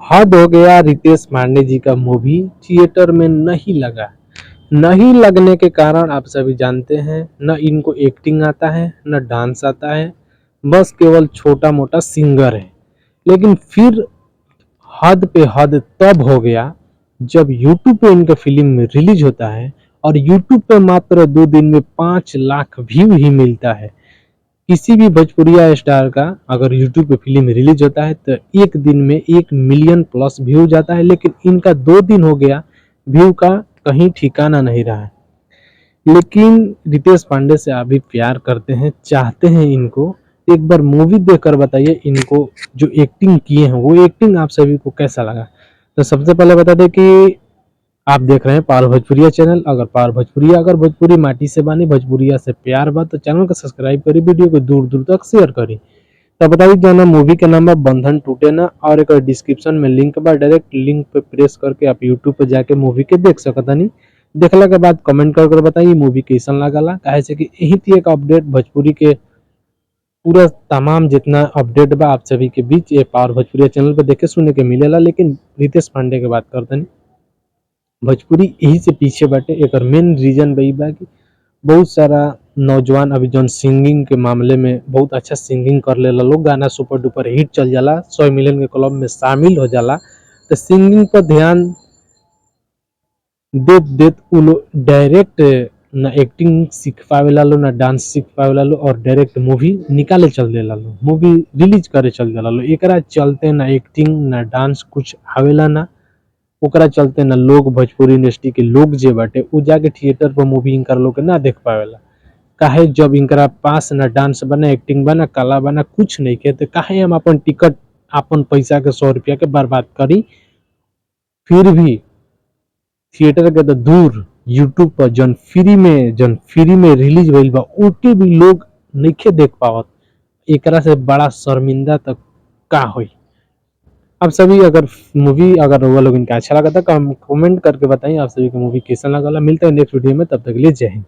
हद हो गया, रितेश पांडे जी का मूवी थिएटर में नहीं लगा। नहीं लगने के कारण आप सभी जानते हैं, न इनको एक्टिंग आता है न डांस आता है, बस केवल छोटा मोटा सिंगर है। लेकिन फिर हद पे हद तब हो गया जब यूट्यूब पे इनका फिल्म रिलीज होता है और यूट्यूब पे मात्र 2 दिन में 5 लाख व्यू ही मिलता है। किसी भी भोजपुरिया स्टार का अगर यूट्यूब पे फिल्म रिलीज होता है तो एक दिन में 1 मिलियन प्लस व्यू जाता है, लेकिन इनका 2 दिन हो गया, व्यू का कहीं ठिकाना नहीं रहा है। लेकिन रितेश पांडे से आप भी प्यार करते हैं, चाहते हैं इनको, एक बार मूवी देखकर बताइए इनको जो एक्टिंग किए हैं वो एक्टिंग आप सभी को कैसा लगा। तो सबसे पहले बता दें कि आप देख रहे हैं पावर भोजपुरिया चैनल। अगर पावर भोजपुरिया अगर भोजपुरी माटी से बानी, भोजपुरिया से प्यार बा, तो चैनल को सब्सक्राइब करी, वीडियो को दूर दूर तक शेयर करी। तो बता दी जाना मूवी के नाम है बंधन टूटे ना, और एक डिस्क्रिप्शन में लिंक बा, डायरेक्ट लिंक पे प्रेस करके आप यूट्यूब पे जाके मूवी के देख सकता नहीं। देखला के बाद कमेंट कर बताइए मूवी कैसन लागला, काहे से कि यही थी एक अपडेट भोजपुरी के पूरा तमाम जितना अपडेट बा आप सभी के बीच ये पावर भोजपुरिया चैनल पे देखे सुने के मिलेला। लेकिन रितेश पांडे के बात करते नहीं, भोजपुरी यही से पीछे बाटे। एक मेन रीजन वही बा कि बहुत सारा नौजवान अभी जौन सिंगिंग के मामले में बहुत अच्छा सिंगिंग कर लेला लोग, गाना सुपर डुपर हिट चल जाला, 100 मिलियन के क्लब में शामिल हो जाला, तो सिंगिंग पर ध्यान देत देत उ लोग डायरेक्ट ना एक्टिंग सीख पावेला लो, ना डांस सीख पावेला लो, और डायरेक्ट मूवी निकाले चल देला लो, मूवी रिलीज करे चल देला लो। एकरा चलते ना एक्टिंग ना डांस कुछ आवेला ना, ओकरा चलते ना लोग भोजपुरी इंडस्ट्री के लोग जे बाटे उ जाके थिएटर पर मूवी इनकर लोग के ना देख पावेला। काहे जब इनकरा पास ना डांस बा ना एक्टिंग बा ना कला बा ना कुछ नहीं के, तो काहे हम अपन टिकट अपन पैसा के 100 रुपया के बर्बाद करी। फिर भी थिएटर के तो दूर, यूट्यूब पर जन फ्री में रिलीज भइल बा ओके भी लोग नइखे देख पावत। एकरा से बड़ा शर्मिंदा तक का होई। आप सभी अगर मूवी अगर वो लोग इनका अच्छा लगा था कमेंट करके बताइए आप सभी को मूवी कैसा लगा। मिलता है नेक्स्ट वीडियो में, तब तक के लिए जय हिंद।